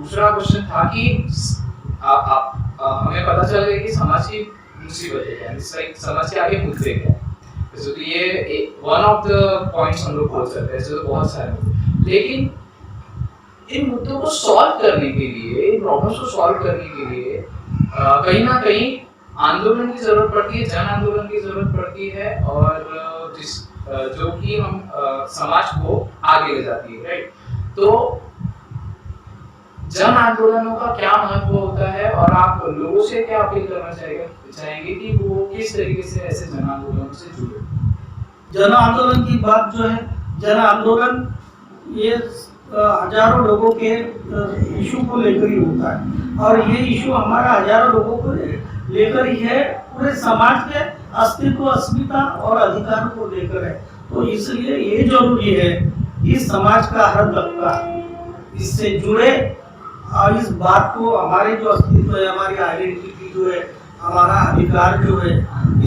दूसरा क्वेश्चन था कि हमें पता चल गया कि समाज की मुसीबतें क्या है, समाज के आगे मुद्दे क्या है। तो ये वन ऑफ द पॉइंट्स हम लोग बोल सकते हैं, ऐसे तो बहुत सारे। लेकिन इन मुद्दों को सॉल्व करने के लिए, इन प्रॉब्लम्स को सॉल्व करने के लिए कहीं ना कहीं आंदोलन की जरूरत पड़ती है, जन आंदोलन की जरूरत पड़ती है, और जो कि हम समाज को आगे ले जाती है, राइट। तो जन आंदोलनों का क्या महत्व होता है, और आप लोगों से क्या अपील करना चाहेंगे कि वो किस तरीके से ऐसे जन आंदोलनों से जुड़े? जन आंदोलन की बात जो है, जन आंदोलन ये हजारों लोगों के इशू को लेकर ही होता है, और ये इशू हमारा हजारों लोगों को लेकर ही है, पूरे समाज के अस्तित्व, अस्मिता और अधिकारों को लेकर है। तो इसलिए ये जरूरी है कि समाज का हर तबका इससे जुड़े और इस बात को, हमारे जो अस्तित्व है, हमारी आइडेंटिटी जो है, हमारा अधिकार जो है,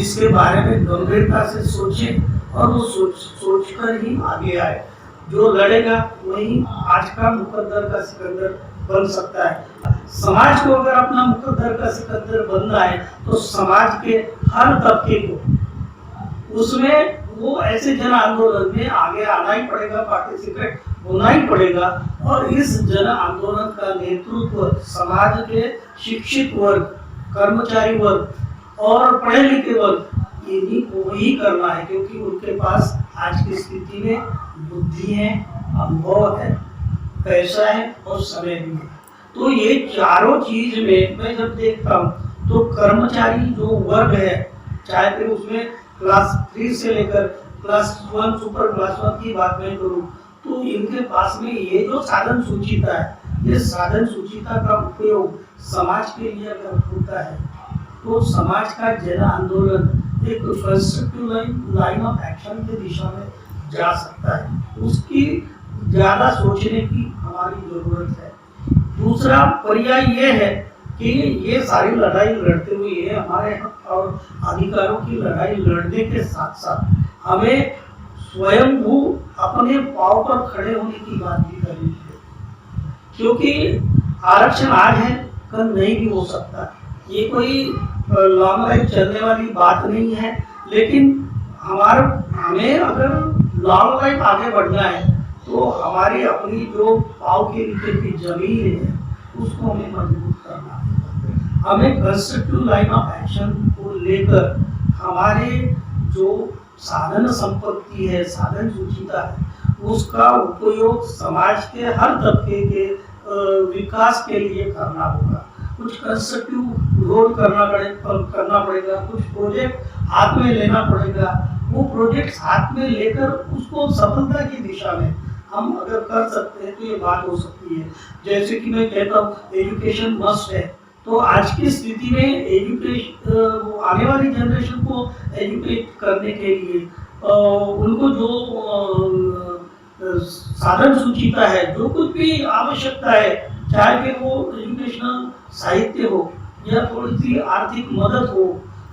इसके बारे में गंभीरता से सोचे और वो सोचकर ही आगे आए। जो लड़ेगा वही आज का मुकद्दर का सिकंदर बन सकता है। समाज को अगर अपना मुकद्दर का सिकंदर बनना है तो समाज के हर तबके को उसमें वो ऐसे जन आंदोलन में आगे आना ही पड़ेगा, पार्टिसिपेट होना ही पड़ेगा। और इस जन आंदोलन का नेतृत्व समाज के शिक्षित वर्ग, कर्मचारी वर्ग और पढ़े लिखे वर्ग, इन्हीं को ही करना है, क्योंकि उनके पास आज की स्थिति में बुद्धि है, अनुभव है, पैसा है और समय भी है। तो ये चारों चीज में मैं जब देखता हूँ तो कर्मचारी जो वर्ग है, चाहे फिर उसमें क्लास 3 से लेकर क्लास 1 सुपर क्लास 1 की बात मैं करूँ, तो इनके पास में ये जो साधन सूचिता है, ये साधन सूचिता का उपयोग समाज के लिए अगर होता है तो समाज का जन आंदोलन एक कंस्ट्रक्टिव लाइन ऑफ एक्शन की दिशा में जा सकता है। उसकी ज्यादा सोचने की हमारी जरूरत है। दूसरा पर्याय ये है कि ये सारी लड़ाई लड़ते हुए, ये हमारे हक और अधिकारों की लड़ाई लड़ने के साथ साथ हमें स्वयं वो अपने पांव पर खड़े होने की बात भी करनी है, क्योंकि आरक्षण आज है, कल नहीं भी हो सकता। ये कोई लॉन्ग लाइफ चलने वाली बात नहीं है, लेकिन हमें अगर लॉन्ग लाइफ आगे बढ़ना है तो हमारी अपनी जो पाँव के नीचे की जमीन है उसको हमें मजबूत करना है। हमें कंस्ट्रक्टिव लाइन ऑफ एक्शन को लेकर हमारे जो साधन संपत्ति है, साधन सूचिता है, उसका उपयोग समाज के हर तबके के विकास के लिए करना होगा। कुछ कंस्ट्रक्टिव रोल करना पड़ेगा, कुछ प्रोजेक्ट हाथ में लेना पड़ेगा। वो प्रोजेक्ट हाथ में लेकर उसको सफलता की दिशा में हम अगर कर सकते हैं तो ये बात हो सकती है। जैसे कि मैं कहता हूँ एजुकेशन मस्ट है, तो आज की स्थिति में एजुकेशन, आने वाली जनरेशन को एजुकेट करने के लिए उनको जो साधन सूचिता है, जो कुछ भी आवश्यकता है, चाहे फिर वो एजुकेशनल साहित्य हो या थोड़ी सी आर्थिक मदद हो,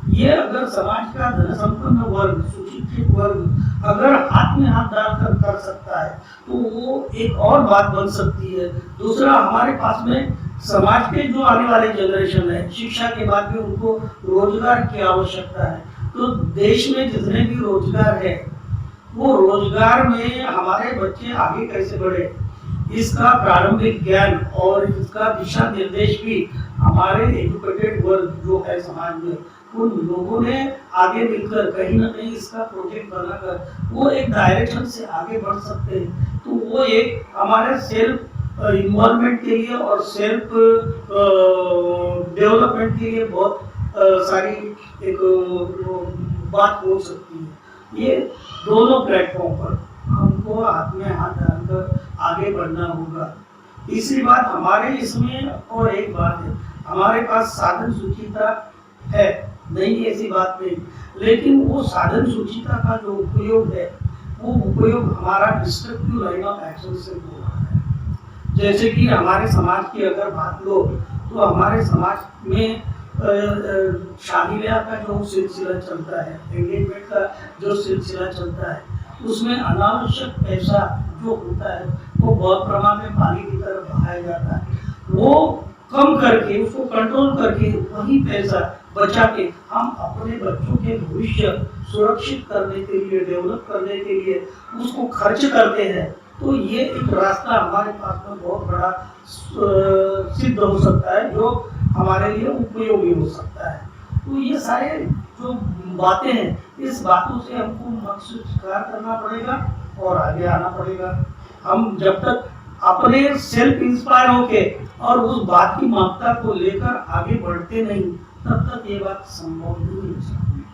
ये अगर समाज का धनसंपन्न वर्ग, सुशिक्षित वर्ग अगर हाथ में हाथ डालकर कर सकता है तो वो एक और बात बन सकती है। दूसरा, हमारे पास में समाज के जो आने वाले जनरेशन है, शिक्षा के बाद में उनको रोजगार की आवश्यकता है। तो देश में जितने भी रोजगार है, वो रोजगार में हमारे बच्चे आगे कैसे बढ़े, इसका प्रारंभिक ज्ञान और इसका दिशा निर्देश भी हमारे एजुकेटेड वर्ग जो है समाज में, उन लोगों ने आगे मिलकर कहीं ना कहीं इसका प्रोजेक्ट बनाकर वो एक डायरेक्शन से आगे बढ़ सकते हैं। तो वो एक हमारे सेल्फ इन्वॉल्वमेंट के लिए और सेल्फ डेवलपमेंट के लिए बहुत सारी एक बात हो सकती है। ये दोनों प्लेटफॉर्म पर हमको हाथ में हाथ डालकर आगे बढ़ना होगा। तीसरी बात, हमारे इसमें और एक बात है, हमारे पास साधन सूचिता है, नहीं ऐसी बात नहीं, लेकिन वो साधन सूचिता का जो उपयोग है, वो उपयोग हमारा डिस्ट्रक्टिव लाइन ऑफ एक्शन से हो रहा है। जैसे कि हमारे समाज की अगर बात लो तो हमारे समाज में शादी ब्याह का जो सिलसिला चलता है, एंगेजमेंट का जो सिलसिला चलता है, उसमें अनावश्यक पैसा जो होता है वो बहुत प्रमाण में पानी की तरफ बहाया जाता है। वो कम करके, उसको कंट्रोल करके, वही पैसा बचा के हम अपने बच्चों के भविष्य सुरक्षित करने के लिए, डेवलप करने के लिए उसको खर्च करते हैं, तो ये एक रास्ता हमारे पास में बहुत बड़ा सिद्ध हो सकता है, जो हमारे लिए उपयोगी हो सकता है। तो ये सारे जो बातें हैं, इस बातों से हमको मन से स्वीकार करना पड़ेगा और आगे आना पड़ेगा। हम जब तक अपने सेल्फ इंस्पायर होके और उस बात की महत्ता को लेकर आगे बढ़ते नहीं, तब तक ये बात संभव नहीं हो सकती।